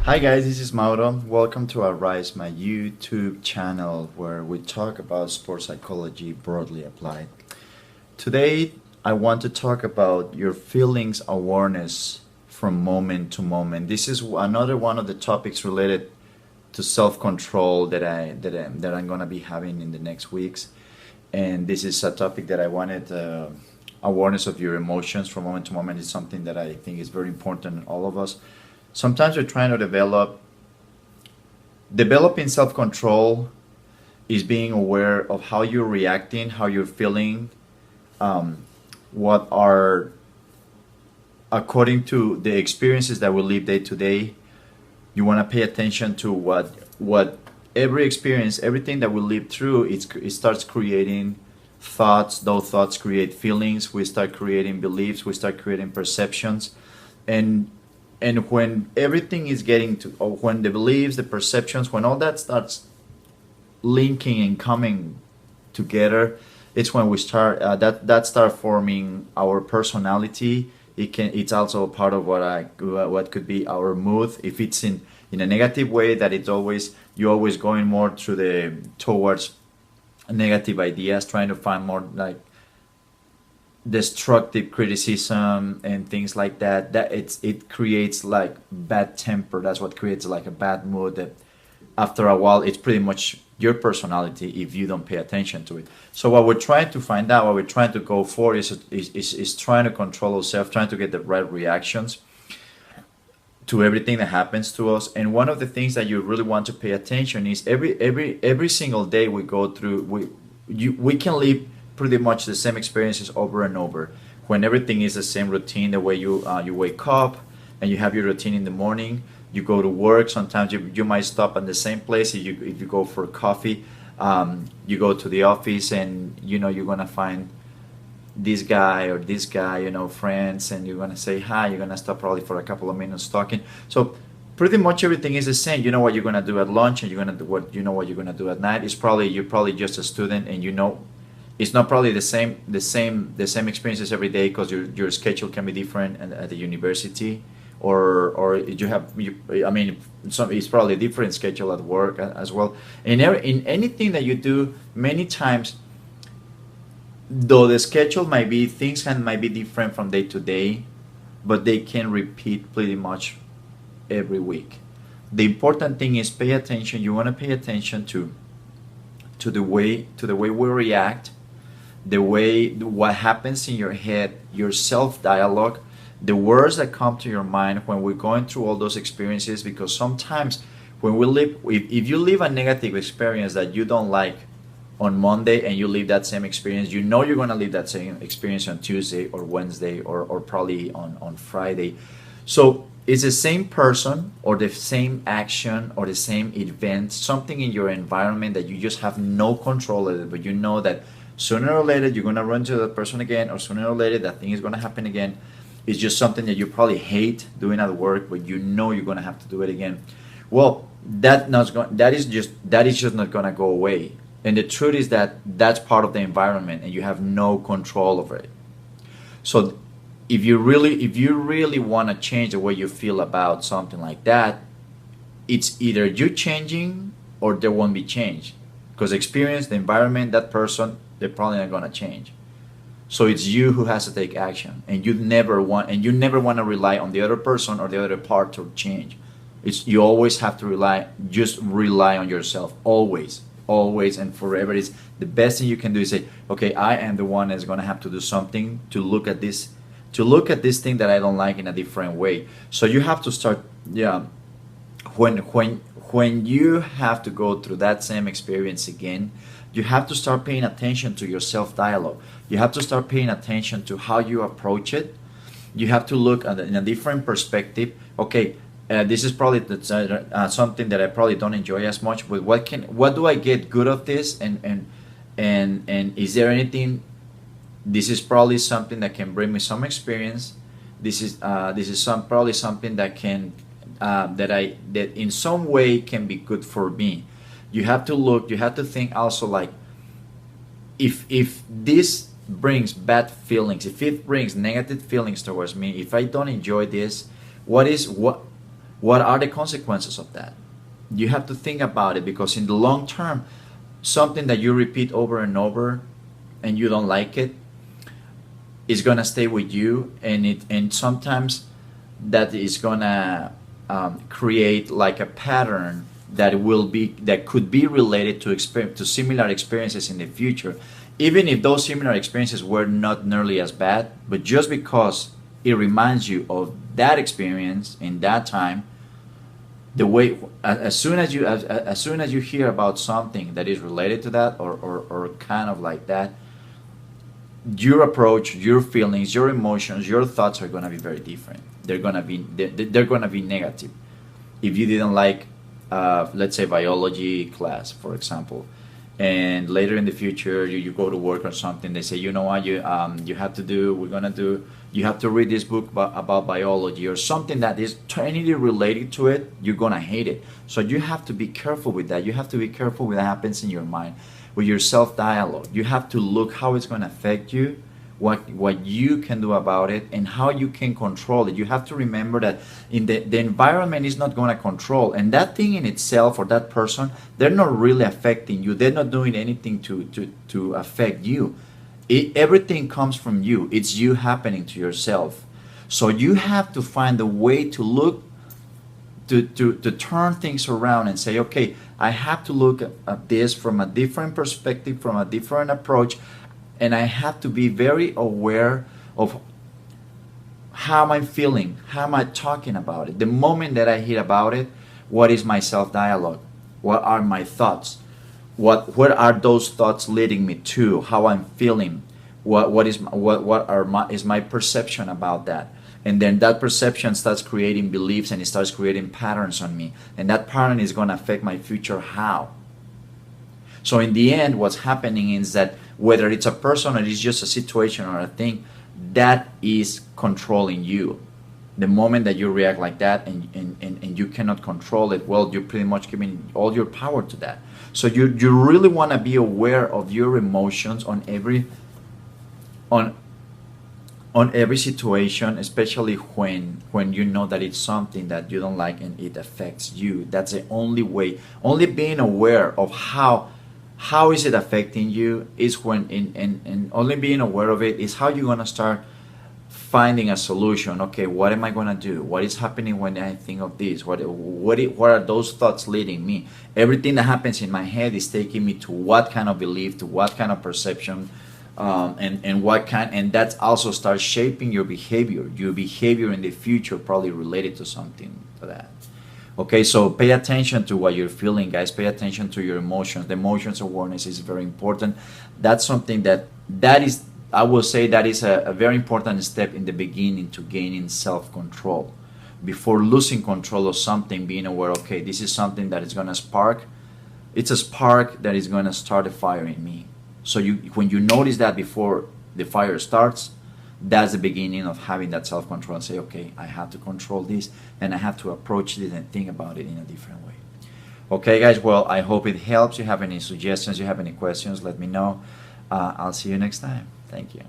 Hi guys, this is Mauro. Welcome to Arise, my YouTube channel where we talk about sports psychology broadly applied. Today, I want to talk about your feelings awareness from moment to moment. This is another one of the topics related to self-control that I'm gonna be having in the next weeks, and this is a topic that I wanted. Awareness of your emotions from moment to moment is something that I think is very important in all of us. Sometimes we're trying to developing self-control is being aware of how you're reacting, how you're feeling, what are according to the experiences that we live day to day. You want to pay attention to what every experience, everything that we live through, it starts creating thoughts. Those thoughts create feelings. We start creating beliefs. We start creating perceptions, and when everything is getting to, or when the beliefs, the perceptions, when all that starts linking and coming together, it's when we start that start forming our personality. It's also part of what could be our mood. If it's in a negative way, that it's always you're always going more to the towards negative ideas, trying to find more like destructive criticism and things like that. It creates like bad temper. That's what creates like a bad mood that after a while it's pretty much your personality if you don't pay attention to it. So what we're trying to find out, what we're trying to go for is trying to control ourselves, trying to get the right reactions to everything that happens to us. And one of the things that you really want to pay attention is every single day we go through, we can live pretty much the same experiences over and over. When everything is the same routine, the way you wake up and you have your routine in the morning, you go to work. Sometimes you might stop at the same place. If you go for coffee, you go to the office, and you're gonna find this guy or this guy, friends, and you're gonna say hi. You're gonna stop probably for a couple of minutes talking. So pretty much everything is the same. You know what you're gonna do at lunch, and you're gonna do what you're gonna do at night. You're probably just a student, and it's not probably the same experiences every day, because your schedule can be different at the university, or I mean, it's probably a different schedule at work as well. In anything that you do, many times, though the schedule might be different from day to day, but they can repeat pretty much every week. The important thing is pay attention. You want to pay attention to the way we react, what happens in your head, your self dialogue, the words that come to your mind when we're going through all those experiences. Because sometimes when we live, if you live a negative experience that you don't like on Monday, and you live that same experience, you're going to live that same experience on Tuesday or Wednesday, or probably on Friday. So it's the same person or the same action or the same event, something in your environment that you just have no control of it, but you know that sooner or later you're going to run to that person again, or sooner or later that thing is going to happen again. It's just something that you probably hate doing at work, but you're going to have to do it again. Well, that is just not going to go away. And the truth is that that's part of the environment, and you have no control over it. So if you really want to change the way you feel about something like that, it's either you changing or there won't be change. Because experience, the environment, that person, they're probably not going to change. So it's you who has to take action, and you never want to rely on the other person or the other part to change. You always have to rely on yourself, always, and forever. It's the best thing you can do is say, okay, I am the one that's going to have to do something to look at this thing that I don't like in a different way. So you have to start, yeah. When you have to go through that same experience again, you have to start paying attention to your self dialogue. You have to start paying attention to how you approach it. You have to look at it in a different perspective. Okay, this is probably something that I probably don't enjoy as much. But what do I get good of this? And is there anything? This is probably something that can bring me some experience. This is probably something that can that in some way can be good for me. You have to think also, like, if this brings bad feelings, if it brings negative feelings towards me, if I don't enjoy this, what What are the consequences of that? You have to think about it, because in the long term, something that you repeat over and over and you don't like it is gonna stay with you, and sometimes that is gonna create like a pattern that could be related to similar experiences in the future, even if those similar experiences were not nearly as bad, but just because it reminds you of that experience in that time. The way, as soon as you hear about something that is related to that, or kind of like that, your approach, your feelings, your emotions, your thoughts are going to be very different. They're going to be negative. If you didn't like, let's say, biology class, for example, and later in the future you go to work or something, they say, you know what, you have to do, you have to read this book about biology, or something that is totally related to it, you're gonna hate it. So you have to be careful with that. You have to be careful with what happens in your mind, with your self-dialogue. You have to look how it's going to affect you, what you can do about it, and how you can control it. You have to remember that in the environment is not going to control, and that thing in itself, or that person, they're not really affecting you. They're not doing anything to affect you. Everything comes from you. It's you happening to yourself. So you have to find a way to look, to turn things around and say, okay, I have to look at this from a different perspective, from a different approach, and I have to be very aware of how am I feeling, how am I talking about it. The moment that I hear about it, what is my self-dialogue? What are my thoughts? Where are those thoughts leading me to? How I'm feeling? Is my perception about that? And then that perception starts creating beliefs, and it starts creating patterns on me. And that pattern is going to affect my future how? So in the end, what's happening is that whether it's a person or it's just a situation or a thing, that is controlling you. The moment that you react like that, and you cannot control it, well, you're pretty much giving all your power to that. So you really want to be aware of your emotions on every situation, especially when you know that it's something that you don't like and it affects you. That's the only way. Only being aware of how is it affecting you is when, and only being aware of it is how you're gonna start finding a solution. Okay, what am I gonna do? What is happening when I think of this? What are those thoughts leading me? Everything that happens in my head is taking me to what kind of belief, to what kind of perception, and that also starts shaping your behavior. Your behavior in the future probably related to something to that. Okay, so pay attention to what you're feeling, guys. Pay attention to your emotions. The emotions awareness is very important. That's something that is, I will say, that is a very important step in the beginning to gaining self-control. Before losing control of something, being aware, okay, this is something that is going to spark. It's a spark that is going to start a fire in me. So when you notice that before the fire starts, that's the beginning of having that self-control, and say, okay, I have to control this, and I have to approach this and think about it in a different way. Okay, guys, well, I hope it helps. You have any suggestions, you have any questions, let me know. I'll see you next time. Thank you.